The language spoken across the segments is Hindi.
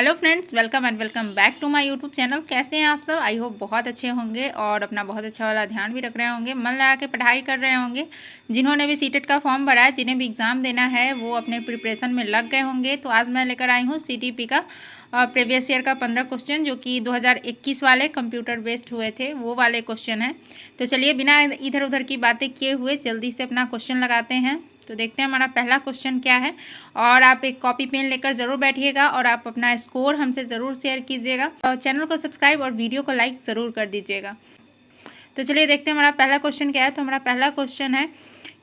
Hello friends, welcome and welcome back to my YouTube channel. कैसे हैं आप सब? आई होप बहुत अच्छे होंगे और अपना बहुत अच्छा वाला ध्यान भी रख रहे होंगे, मन लगा के पढ़ाई कर रहे होंगे। जिन्होंने भी सीटेट का फॉर्म भरा है, जिन्हें भी एग्ज़ाम देना है, वो अपने प्रिपरेशन में लग गए होंगे। तो आज मैं लेकर आई हूँ सीटीपी का प्रीवियस ईयर का 15 क्वेश्चन, जो कि 2021 वाले कंप्यूटर बेस्ड हुए थे, वो वाले क्वेश्चन हैं। तो चलिए बिना इधर उधर की बातें किए हुए जल्दी से अपना क्वेश्चन लगाते हैं। तो देखते हैं हमारा पहला क्वेश्चन क्या है। और आप एक कॉपी पेन लेकर ज़रूर बैठिएगा और आप अपना स्कोर हमसे ज़रूर शेयर कीजिएगा और चैनल को सब्सक्राइब और वीडियो को लाइक ज़रूर कर दीजिएगा। तो चलिए देखते हैं हमारा पहला क्वेश्चन क्या है। तो हमारा पहला क्वेश्चन है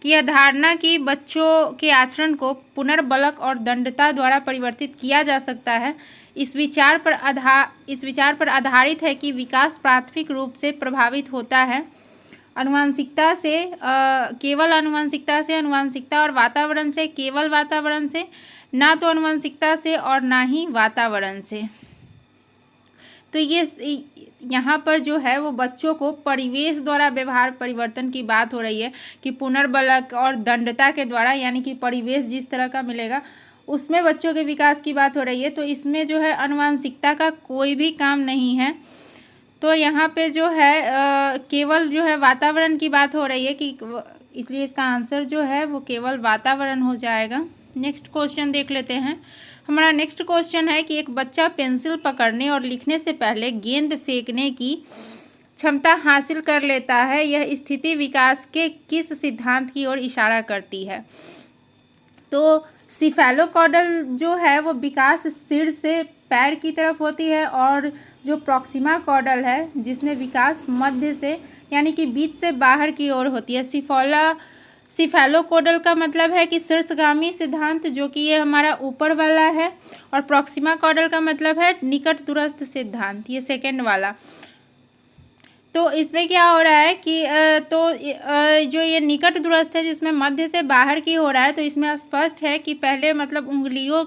कि यह धारणा कि बच्चों के आचरण को पुनर्बलक और दंडता द्वारा परिवर्तित किया जा सकता है, इस विचार पर आधारित है कि विकास प्राथमिक रूप से प्रभावित होता है अनुवांशिकता से, केवल अनुवांशिकता और वातावरण से, केवल वातावरण से, ना तो अनुवांशिकता से और ना ही वातावरण से। तो ये यहाँ पर जो है वो बच्चों को परिवेश द्वारा व्यवहार परिवर्तन की बात हो रही है कि पुनर्बलक और दंडता के द्वारा, यानी कि परिवेश जिस तरह का मिलेगा उसमें बच्चों के विकास की बात हो रही है। तो इसमें जो है अनुवांशिकता का कोई भी काम नहीं है। तो यहाँ पे जो है केवल जो है वातावरण की बात हो रही है कि इसलिए इसका आंसर जो है वो केवल वातावरण हो जाएगा। नेक्स्ट क्वेश्चन देख लेते हैं। हमारा नेक्स्ट क्वेश्चन है कि एक बच्चा पेंसिल पकड़ने और लिखने से पहले गेंद फेंकने की क्षमता हासिल कर लेता है, यह स्थिति विकास के किस सिद्धांत की ओर इशारा करती है? तो सिफेलोकॉडल जो है वो विकास सिर से पैर की तरफ होती है, और जो प्रॉक्सिमा कॉडल है जिसमें विकास मध्य से यानी कि बीच से बाहर की ओर होती है। सिफेलोकॉडल का मतलब है कि शीर्षगामी सिद्धांत, जो कि ये हमारा ऊपर वाला है, और प्रॉक्सिमा कॉडल का मतलब है निकट दूरस्थ सिद्धांत, ये सेकंड वाला। तो इसमें क्या हो रहा है कि जो ये निकट दूरस्थ है जिसमें मध्य से बाहर की हो रहा है, तो इसमें स्पष्ट है कि पहले मतलब उंगलियों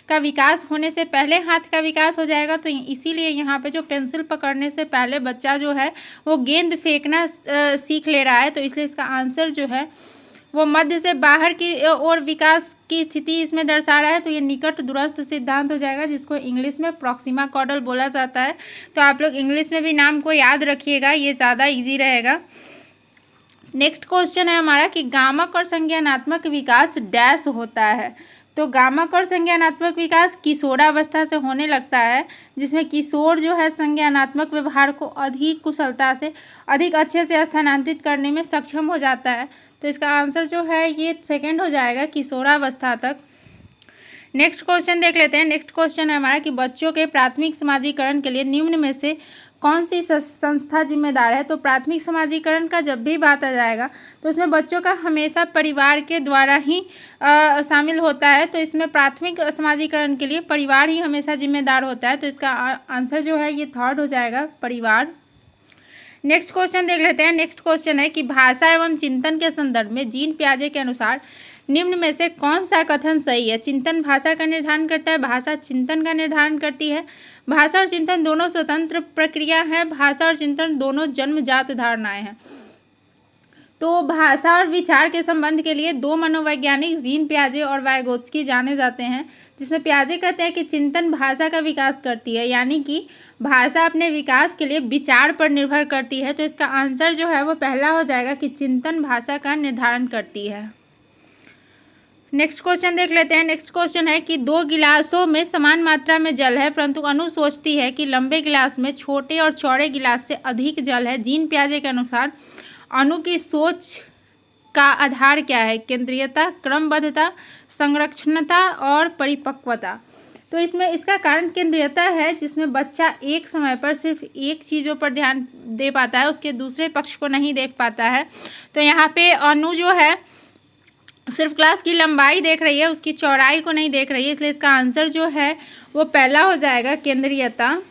का विकास होने से पहले हाथ का विकास हो जाएगा। तो इसीलिए यहाँ पे जो पेंसिल पकड़ने से पहले बच्चा जो है वो गेंद फेंकना सीख ले रहा है। तो इसलिए इसका आंसर जो है वो मध्य से बाहर की ओर विकास की स्थिति इसमें दर्शा रहा है। तो ये निकट दूरस्थ सिद्धांत हो जाएगा, जिसको इंग्लिश में प्रॉक्सिमा कॉडल बोला जाता है। तो आप लोग इंग्लिश में भी नाम को याद रखिएगा, ये ज़्यादा इजी रहेगा। नेक्स्ट क्वेश्चन है हमारा कि गामक और संज्ञानात्मक विकास डैश होता है। तो गामक और संज्ञानात्मक विकास किशोरावस्था से होने लगता है, जिसमें किशोर जो है संज्ञानात्मक व्यवहार को अधिक कुशलता से, अधिक अच्छे से स्थानांतरित करने में सक्षम हो जाता है। तो इसका आंसर जो है ये सेकंड हो जाएगा, किशोरावस्था तक। नेक्स्ट क्वेश्चन देख लेते हैं। नेक्स्ट क्वेश्चन है हमारा कि बच्चों के प्राथमिक समाजीकरण के लिए निम्न में से कौन सी संस्था जिम्मेदार है? तो प्राथमिक समाजीकरण का जब भी बात आ जाएगा तो उसमें बच्चों का हमेशा परिवार के द्वारा ही शामिल होता है। तो इसमें प्राथमिक समाजीकरण के लिए परिवार ही हमेशा जिम्मेदार होता है। तो इसका आंसर जो है ये थर्ड हो जाएगा, परिवार। नेक्स्ट क्वेश्चन देख लेते हैं। नेक्स्ट क्वेश्चन है कि भाषा एवं चिंतन के संदर्भ में जीन पियाजे के अनुसार निम्न में से कौन सा कथन सही है? चिंतन भाषा का निर्धारण करता है, भाषा चिंतन का निर्धारण करती है। भाषा और चिंतन दोनों स्वतंत्र प्रक्रिया है, भाषा और चिंतन दोनों जन्मजात धारणाएं हैं। तो भाषा और विचार के संबंध के लिए दो मनोवैज्ञानिक जीन पियाजे और वाइगोत्स्की जाने जाते हैं, जिसमें पियाजे कहते हैं कि चिंतन भाषा का विकास करती है, यानी कि भाषा अपने विकास के लिए विचार पर निर्भर करती है। तो इसका आंसर जो है वो पहला हो जाएगा कि चिंतन भाषा का निर्धारण करती है। नेक्स्ट क्वेश्चन देख लेते हैं। नेक्स्ट क्वेश्चन है कि दो गिलासों में समान मात्रा में जल है, परंतु अनु सोचती है कि लंबे गिलास में छोटे और चौड़े गिलास से अधिक जल है। जीन पियाजे के अनुसार अनु की सोच का आधार क्या है? केंद्रीयता, क्रमबद्धता, संरक्षणता और परिपक्वता। तो इसमें इसका कारण केंद्रीयता है, जिसमें बच्चा एक समय पर सिर्फ एक चीज़ों पर ध्यान दे पाता है, उसके दूसरे पक्ष को नहीं देख पाता है। तो यहाँ पे अनु जो है सिर्फ क्लास की लंबाई देख रही है, उसकी चौड़ाई को नहीं देख रही है, इसलिए इसका आंसर जो है वो पहला हो जाएगा, केंद्रीयता।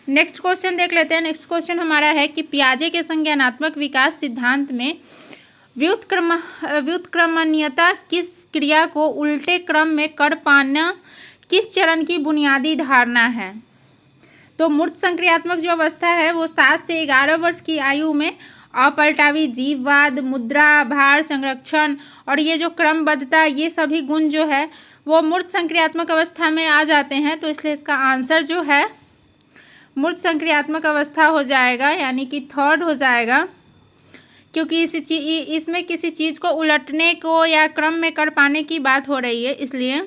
नेक्स्ट क्वेश्चन देख लेते हैं। नेक्स्ट क्वेश्चन हमारा है कि पियाजे के संज्ञानात्मक विकास सिद्धांत में व्युत्क्रमणीयता किस क्रिया को उल्टे क्रम में कर पाना किस चरण की बुनियादी धारणा है? तो मूर्त संक्रियात्मक जो अवस्था है वो 7 से 11 वर्ष की आयु में अपलटावी जीववाद, मुद्रा, भार संरक्षण और ये जो क्रमबद्धता, ये सभी गुण जो है वो मूर्त संक्रियात्मक अवस्था में आ जाते हैं। तो इसलिए इसका आंसर जो है मूर्त संक्रियात्मक अवस्था हो जाएगा, यानी कि थर्ड हो जाएगा, क्योंकि इसमें किसी चीज़ को उलटने को या क्रम में कर पाने की बात हो रही है, इसलिए।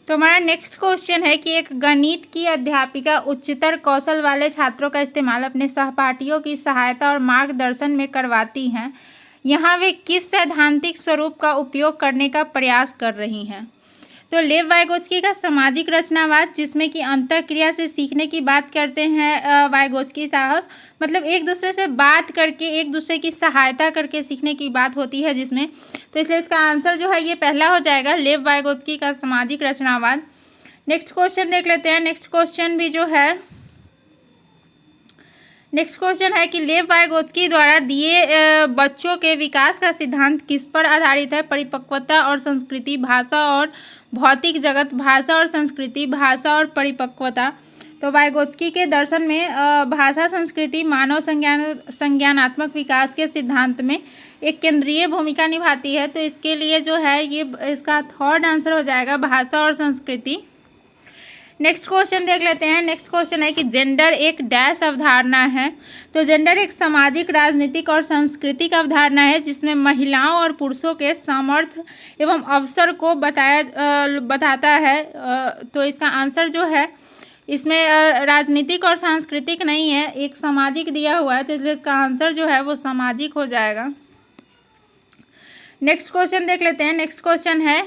तो हमारा नेक्स्ट क्वेश्चन है कि एक गणित की अध्यापिका उच्चतर कौशल वाले छात्रों का इस्तेमाल अपने सहपाठियों की सहायता और मार्गदर्शन में करवाती हैं। यहाँ वे किस सैद्धांतिक स्वरूप का उपयोग करने का प्रयास कर रही हैं? तो लेव वाइगोत्स्की का सामाजिक रचनावाद, जिसमें कि अंतःक्रिया से सीखने की बात करते हैं वाइगोत्स्की साहब, मतलब एक दूसरे से बात करके, एक दूसरे की सहायता करके सीखने की बात होती है जिसमें। तो इसलिए इसका आंसर जो है ये पहला हो जाएगा, लेव वाइगोत्स्की का सामाजिक रचनावाद। नेक्स्ट क्वेश्चन देख लेते हैं। नेक्स्ट क्वेश्चन है कि लेव वाइगोत्स्की द्वारा दिए बच्चों के विकास का सिद्धांत किस पर आधारित है? परिपक्वता और संस्कृति, भाषा और भौतिक जगत, भाषा और संस्कृति, भाषा और परिपक्वता। तो वाइगोत्स्की के दर्शन में भाषा संस्कृति मानव संज्ञानात्मक विकास के सिद्धांत में एक केंद्रीय भूमिका निभाती है। तो इसके लिए जो है ये इसका थर्ड आंसर हो जाएगा, भाषा और संस्कृति। नेक्स्ट क्वेश्चन देख लेते हैं। नेक्स्ट क्वेश्चन है कि जेंडर एक डैश अवधारणा है। तो जेंडर एक सामाजिक, राजनीतिक और सांस्कृतिक अवधारणा है जिसमें महिलाओं और पुरुषों के सामर्थ्य एवं अवसर को बताता है। तो इसका आंसर जो है इसमें राजनीतिक और सांस्कृतिक नहीं है, एक सामाजिक दिया हुआ है, तो इसलिए इसका आंसर जो है वो सामाजिक हो जाएगा। नेक्स्ट क्वेश्चन देख लेते हैं। नेक्स्ट क्वेश्चन है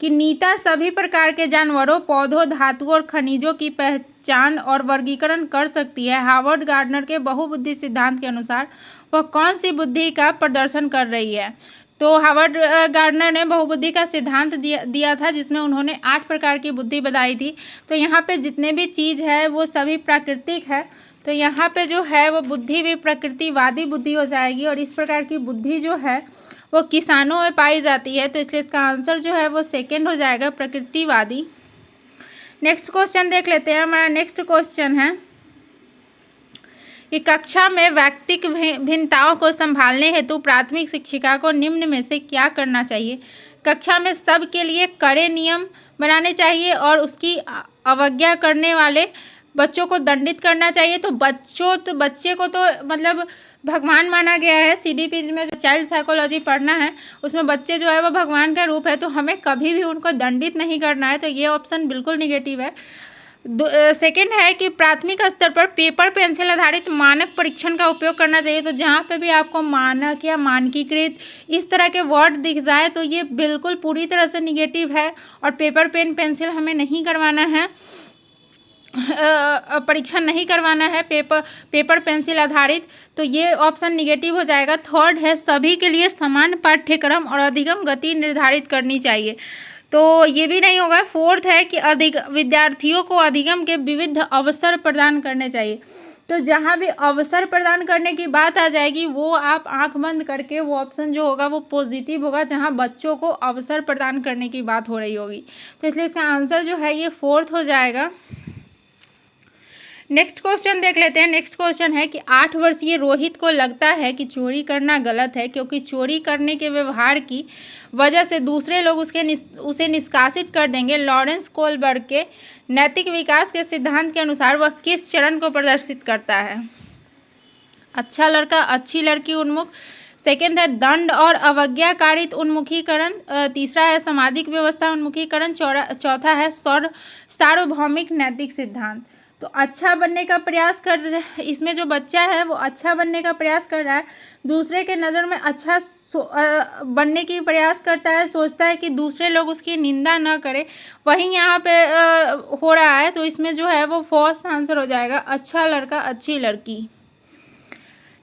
कि नीता सभी प्रकार के जानवरों, पौधों, धातुओं और खनिजों की पहचान और वर्गीकरण कर सकती है। हार्वर्ड गार्डनर के बहुबुद्धि सिद्धांत के अनुसार वह कौन सी बुद्धि का प्रदर्शन कर रही है? तो हार्वर्ड गार्डनर ने बहुबुद्धि का सिद्धांत दिया था जिसमें उन्होंने 8 प्रकार की बुद्धि बताई थी। तो यहाँ पे जितने भी चीज़ है वो सभी प्राकृतिक है, तो यहाँ पे जो है वो बुद्धि भी प्रकृतिवादी बुद्धि हो जाएगी, और इस प्रकार की बुद्धि जो है वो किसानों में पाई जाती है। तो इसलिए इसका आंसर जो है वो सेकंड हो जाएगा, प्रकृतिवादी। नेक्स्ट क्वेश्चन देख लेते हैं। हमारा नेक्स्ट क्वेश्चन है कि कक्षा में व्यक्तिक भिन्नताओं को संभालने हेतु प्राथमिक शिक्षिका को निम्न में से क्या करना चाहिए? कक्षा में सब के लिए कड़े नियम बनाने चाहिए और उसकी अवज्ञा करने वाले बच्चों को दंडित करना चाहिए। तो बच्चे को तो मतलब भगवान माना गया है। CDP में जो चाइल्ड साइकोलॉजी पढ़ना है उसमें बच्चे जो है वो भगवान का रूप है, तो हमें कभी भी उनको दंडित नहीं करना है। तो ये ऑप्शन बिल्कुल निगेटिव है। सेकंड है कि प्राथमिक स्तर पर पेपर पेंसिल आधारित मानक परीक्षण का उपयोग करना चाहिए। तो जहाँ पे भी आपको मानक या मानकीकृत इस तरह के वर्ड दिख जाए तो ये बिल्कुल पूरी तरह से निगेटिव है, और पेपर पेन पेंसिल हमें नहीं करवाना है, परीक्षण नहीं करवाना है पेपर पेंसिल आधारित। तो ये ऑप्शन निगेटिव हो जाएगा। थर्ड है सभी के लिए समान पाठ्यक्रम और अधिगम गति निर्धारित करनी चाहिए। तो ये भी नहीं होगा। फोर्थ है कि विद्यार्थियों को अधिगम के विविध अवसर प्रदान करने चाहिए। तो जहाँ भी अवसर प्रदान करने की बात आ जाएगी वो आप आंख बंद करके वो ऑप्शन जो होगा वो पॉजिटिव होगा, जहाँ बच्चों को अवसर प्रदान करने की बात हो रही होगी। तो इसलिए इसका आंसर जो है ये फोर्थ हो जाएगा। नेक्स्ट क्वेश्चन देख लेते हैं। नेक्स्ट क्वेश्चन है कि 8 वर्षीय रोहित को लगता है कि चोरी करना गलत है क्योंकि चोरी करने के व्यवहार की वजह से दूसरे लोग उसे निष्कासित कर देंगे। लॉरेंस कोलबर्ग के नैतिक विकास के सिद्धांत के अनुसार वह किस चरण को प्रदर्शित करता है? अच्छा लड़का, अच्छी लड़की उन्मुख। सेकेंड है दंड और अवज्ञाकारित उन्मुखीकरण। तीसरा है सामाजिक व्यवस्था उन्मुखीकरण। चौथा है सार्वभौमिक नैतिक सिद्धांत। तो अच्छा बनने का प्रयास कर रहे हैं, इसमें जो बच्चा है वो अच्छा बनने का प्रयास कर रहा है, दूसरे के नज़र में अच्छा बनने की प्रयास करता है, सोचता है कि दूसरे लोग उसकी निंदा न करें, वहीं यहाँ पे हो रहा है। तो इसमें जो है वो फर्स्ट आंसर हो जाएगा, अच्छा लड़का अच्छी लड़की।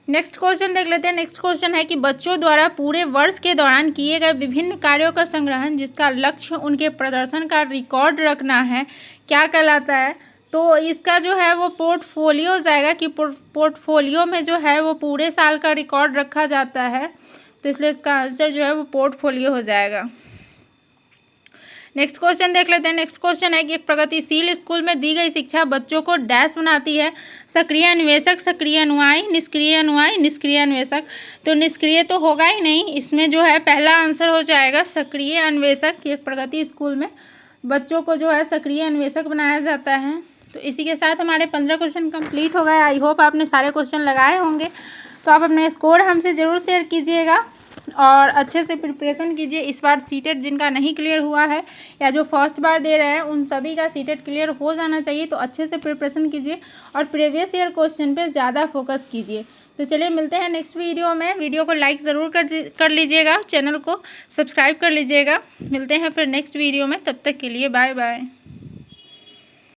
नेक्स्ट क्वेश्चन देख लेते हैं। नेक्स्ट क्वेश्चन है कि बच्चों द्वारा पूरे वर्ष के दौरान किए गए विभिन्न कार्यों का संग्रहण जिसका लक्ष्य उनके प्रदर्शन का रिकॉर्ड रखना है क्या कहलाता है? तो इसका जो है वो पोर्टफोलियो हो जाएगा कि पोर्टफोलियो में जो है वो पूरे साल का रिकॉर्ड रखा जाता है। तो इसलिए इसका आंसर जो है वो पोर्टफोलियो हो जाएगा। नेक्स्ट क्वेश्चन देख लेते हैं। नेक्स्ट क्वेश्चन है कि एक प्रगतिशील स्कूल में दी गई शिक्षा बच्चों को डैश बनाती है। सक्रिय अन्वेषक, सक्रिय अनुयायी, निष्क्रिय अनुयायी, निष्क्रिय अन्वेषक। तो निष्क्रिय तो होगा ही नहीं, इसमें जो है पहला आंसर हो जाएगा सक्रिय अन्वेषक। एक प्रगति स्कूल में बच्चों को जो है सक्रिय अन्वेषक बनाया जाता है। तो इसी के साथ हमारे 15 क्वेश्चन कंप्लीट हो गए। आई होप आपने सारे क्वेश्चन लगाए होंगे। तो आप अपने स्कोर हमसे ज़रूर शेयर कीजिएगा और अच्छे से प्रिपरेशन कीजिए। इस बार सीटेट जिनका नहीं क्लियर हुआ है या जो फर्स्ट बार दे रहे हैं उन सभी का सीटेट क्लियर हो जाना चाहिए। तो अच्छे से प्रिपरेशन कीजिए और प्रीवियस ईयर क्वेश्चन पे ज़्यादा फोकस कीजिए। तो चलिए मिलते हैं नेक्स्ट वीडियो में। वीडियो को लाइक ज़रूर कर लीजिएगा, चैनल को सब्सक्राइब कर लीजिएगा। मिलते हैं फिर नेक्स्ट वीडियो में, तब तक के लिए बाय बाय।